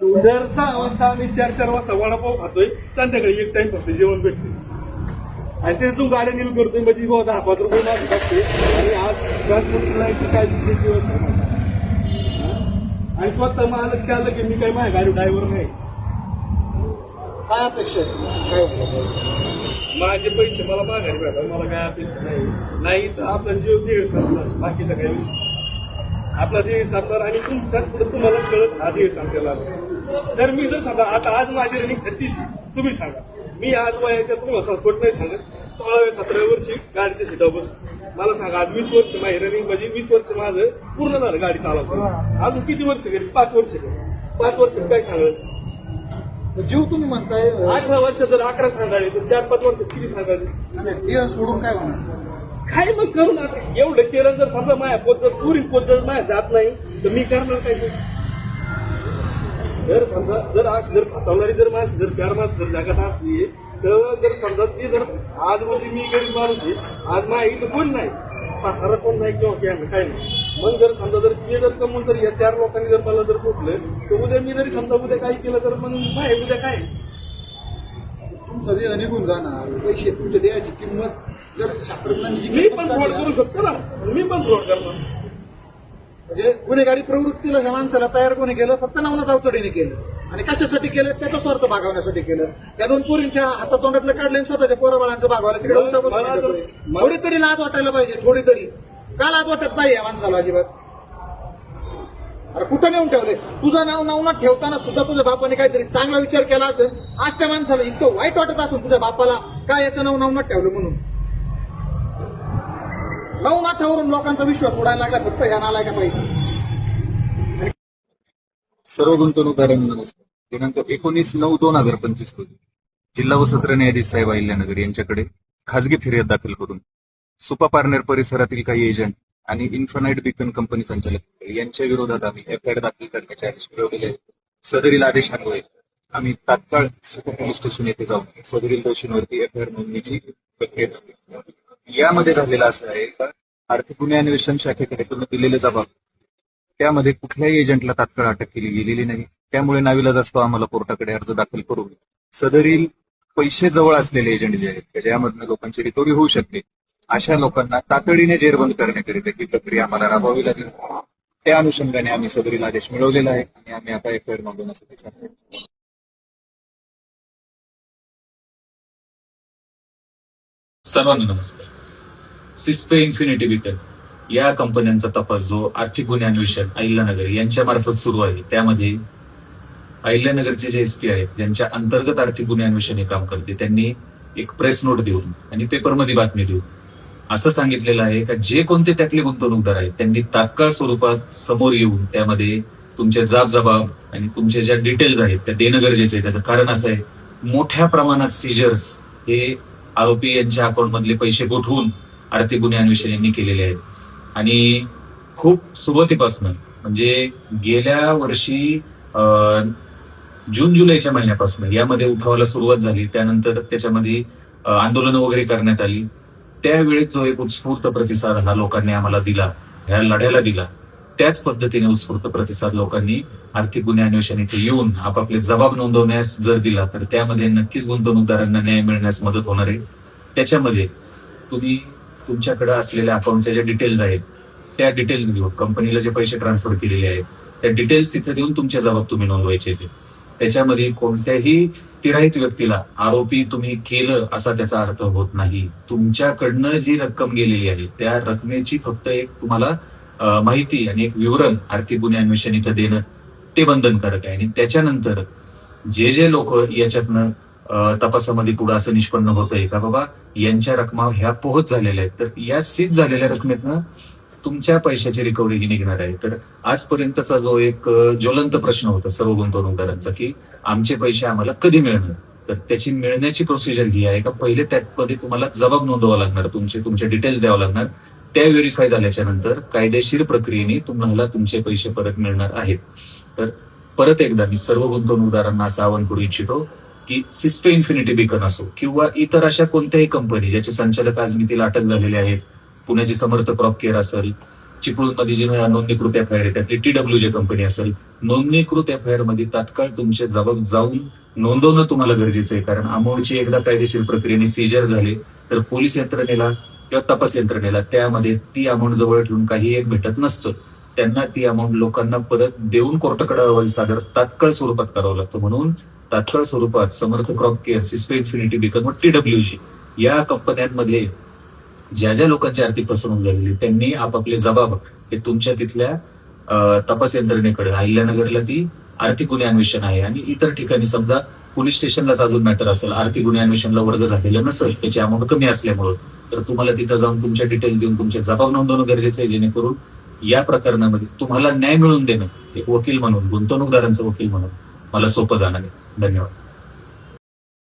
दर 6 वाजता आम्ही 4 वाजता वडापाव खातोय, संध्याकाळी एक टाइम फक्त जेवण भेटते आणि त्यातून गाड्या नील करतोय म्हणजे 10-5 रुपये मागे टाकते आणि आज ट्रान्सपोर्ट लाईनची काय आणि स्वतः मालक चालक की मी काही माझ्या गाडी ड्रायव्हर नाही. काय अपेक्षा आहे? काय माझे पैसे मला माघारी भेटा, मला काय अपेक्षा नाही तर आपला जीव देह संपला, बाकीचा काही विषय आपला देह संपणार आणि तुमच्याच पुढे तुम्हालाच कळत हा देह संपलेला. जर मी जर सांगा आता आज माझी रनिंग 36 तुम्ही सांगा, मी आज वयाच्या तुम्हाला खोट नाही सांगत 16-17 वर्षी गाडीच्या सीटावर बसतो. मला सांगा आज 20 वर्ष माझी रनिंग म्हणजे 20 वर्ष माझं पूर्ण झालं गाडी चालवतो. अजून किती वर्ष गेली? 5 वर्ष गेली. 5 वर्षात काय सांगत जीव तुम्ही म्हणताय 18 वर्ष जर 11 सांगाळे तर 4-5 वर्ष किती सांगायचे? ते सोडून काय होणार? काय मग करून आता एवढं केलं जर समजा माझ्या पोत जर पुरी पोत जर माझ्या जात नाही तर मी करणार काय? जर समजा जर आज जर फसवणारी जर माणसं जर 4 माणसं जर जगात असली तर जर समजा ती जर आज म्हणजे मी गरीब माणूस आहे, आज माझ्या इथं कोण नाही, खरं कोण नाही किंवा काय नाही, मग जर समजा जर ते जर कमवून जर या 4 लोकांनी जर मला जर कुठलं तर उद्या मी जरी समजा उद्या काही केलं तर मग नाही उद्या काय तुमचं निघून जाणार पैसे तुमच्या द्यायची किंमत जर शास्त्रज्ञांनी मी पण फ्रॉड करू शकतो ना, मी पण फ्रॉड करणार. म्हणजे गुन्हेगारी प्रवृत्तीला ह्या माणसाला तयार कोणी केलं? फक्त नवनाथ अवतडेने केलं. आणि कशासाठी केलं? त्याचा स्वार्थ भागवण्यासाठी केलं. या 2 पोरींच्या हातातोंडातलं काढलं आणि स्वतःच्या पोराबाळांचं भागवायला तिकडे उलटा बसून थोडी तरी लाज वाटायला पाहिजे. थोडी तरी का लाज वाटत नाही या माणसाला अजिबात? अरे कुठं नेऊन ठेवले? तुझं नाव नवनाथ ठेवताना सुद्धा तुझ्या बापाने काहीतरी चांगला विचार केला असेल. आज त्या माणसाला इतकं वाईट वाटत असेल तुझ्या बापाला काय याचं नाव नवनाथ ठेवलं म्हणून. नवनाथावरून लोकांचा विश्वास उडायला लागला फक्त ह्या नालायका पाहिजे. सर्व गुंतवणूकदारांना नमस्कार. दिनांक 19/9/2025 रोजी जिल्हा व सत्र न्यायाधीश साहेब अहिल्यानगर यांच्याकडे खासगी फिर्याद दाखल करून सुपा पारनेर परिसरातील काही एजंट आणि इन्फानाइट बीकन कंपनी संचालक यांच्या विरोधात आम्ही एफआयआर दाखल करण्याचे आदेश मिळवलेले आहेत. सदरील आदेशान्वये आम्ही तात्काळ सुपा पोलीस स्टेशन येथे जाऊन सदरील दोषींवरती एफआयआर नोंदणीची प्रक्रिया करतो. यामध्ये झालेलं असं आहे का आर्थिक गुन्हे अन्वेषण शाखेकडे दिलेले जबाब त्यामध्ये कुठल्याही एजंटला तात्काळ अटक केली गेलेली नाही. त्यामुळे नाविलाज असतो आम्हाला कोर्टाकडे अर्ज दाखल करून सदरील पैसे जवळ असलेले एजंट जे आहेत ज्यामधनं लोकांची रिकव्हरी होऊ शकते अशा लोकांना तातडीने जेरबंद करण्याकरिता ही प्रक्रिया आम्हाला राबवावी लागेल. त्या अनुषंगाने आम्ही सदरील आदेश मिळवलेला आहे आणि आम्ही आता एफआयआर नोंदवण्यासाठी सांगतो. सर्वांना नमस्कार. सिस्पे इन्फिनिटी बीकन या कंपन्यांचा तपास जो आर्थिक गुन्हे अन्वेषण अहिल्यानगर यांच्या मार्फत सुरू आहे त्यामध्ये अहिल्यानगरचे जे एसपी आहेत ज्यांच्या अंतर्गत आर्थिक गुन्हे अन्वेषण हे काम करते त्यांनी एक प्रेस नोट देऊन आणि पेपरमध्ये बातमी देऊन असं सांगितलेलं आहे का जे कोणते त्यातले गुंतवणूकदार आहेत त्यांनी तात्काळ स्वरूपात समोर येऊन त्यामध्ये तुमचे जबाब आणि तुमचे ज्या डिटेल्स आहेत त्या देणं गरजेचं आहे. त्याचं कारण असं आहे मोठ्या प्रमाणात सीजर्स हे आरोपी यांच्या अकाउंटमधले पैसे गोठवून आर्थिक गुन्हे अन्वेषण यांनी केलेले आहेत. आणि खूप सुरुवातीपासून म्हणजे गेल्या वर्षी जून-जुलैच्या महिन्यापासून यामध्ये उठावाला सुरुवात झाली. त्यानंतर त्याच्यामध्ये आंदोलनं वगैरे करण्यात आली. त्यावेळेस जो एक उत्स्फूर्त प्रतिसाद हा लोकांनी आम्हाला दिला, ह्या लढ्याला दिला, त्याच पद्धतीने उत्स्फूर्त प्रतिसाद लोकांनी आर्थिक गुन्हे अन्वेषण इथे येऊन आपापले जबाब नोंदवण्यास जर दिला तर त्यामध्ये नक्कीच गुंतवणूकदारांना न्याय मिळण्यास मदत होणार आहे. त्याच्यामध्ये तुम्ही तुमच्याकडे असलेल्या अकाउंटच्या ज्या डिटेल्स आहेत त्या डिटेल्स घेऊन कंपनीला जे पैसे ट्रान्सफर केलेले आहेत त्या डिटेल्स तिथे देऊन तुमचे जबाब तुम्ही नोंदवायचे. त्याच्यामध्ये कोणत्याही तिराहित व्यक्तीला आरोपी तुम्ही केलं असा त्याचा अर्थ होत नाही. तुमच्याकडनं जी रक्कम गेलेली आहे त्या रकमेची फक्त एक तुम्हाला माहिती आणि एक विवरण आर्थिक गुन्हे अन्वेषण इथं देणं ते बंधनकारक आहे. आणि त्याच्यानंतर जे लोक याच्यातनं तपासामध्ये पुढे असं निष्पन्न होतंय का बाबा यांच्या रकमा ह्या पोहोच झालेल्या आहेत तर या सीज झालेल्या रकमेतनं तुमच्या पैशाची रिकव्हरी ही निघणार आहे. तर आजपर्यंतचा जो एक ज्वलंत प्रश्न होता सर्व गुंतवणूकदारांचा की आमचे पैसे आम्हाला कधी मिळणार तर त्याची मिळण्याची प्रोसिजर ही आहे का पहिले त्यामध्ये तुम्हाला जबाब नोंदवावा लागणार, तुमचे डिटेल्स द्यावं लागणार. त्या व्हेरीफाय झाल्याच्या नंतर कायदेशीर प्रक्रियेने तुम्हाला तुमचे पैसे परत मिळणार आहेत. तर परत एकदा मी सर्व गुंतवणूकदारांना असं आवाहन करू इच्छितो की सिस्पे इन्फिनिटी बीकन असो किंवा इतर अशा कोणत्याही कंपनी ज्याचे संचालक आज मितीला अटक झालेले आहेत, पुण्याची समर्थ क्रॉप केअर असेल, चिपळूणमध्ये जी नोंदणीकृत एफआयआर आहे त्यातली TWJ कंपनी असेल, नोंदणीकृत एफआयआर मध्ये तात्काळ तुमचे जबाब जाऊन नोंदवणं तुम्हाला गरजेचं आहे. कारण अमाऊंटची एकदा कायदेशीर प्रक्रियेने सीजर झाली तर पोलीस यंत्रणेला किंवा तपास यंत्रणेला त्यामध्ये ती अमाऊंट जवळ ठेवून काही एक भेटत नसतं. त्यांना ती अमाऊंट लोकांना परत देऊन कोर्टाकडे अहवाल सादर तात्काळ स्वरूपात करावं लागतं. म्हणून तात्काळ स्वरूपात समर्थ क्रॉप केअर, सिस्पो इन्फिनिटी बीकन व TWG या कंपन्यांमध्ये ज्या ज्या लोकांची आर्थिक फसवणूक झालेली त्यांनी आपापले जबाब हे तुमच्या तिथल्या तपास यंत्रणेकडे, अहिल्यानगरला ती आर्थिक गुन्हे अन्वेषण आहे आणि इतर ठिकाणी समजा पोलीस स्टेशनलाच अजून मॅटर असेल, आर्थिक गुन्हे अन्वेषणला वर्ग झालेलं नसेल, त्याची अमाऊंट कमी असल्यामुळं, तर तुम्हाला तिथं जाऊन तुमच्या डिटेल्स देऊन तुमचे जबाब नोंदवणं गरजेचं आहे. जेणेकरून या प्रकरणामध्ये तुम्हाला न्याय मिळवून देणं एक वकील म्हणून, गुंतवणूकदारांचं वकील म्हणून मला सोपं जाणार आहे. धन्यवाद.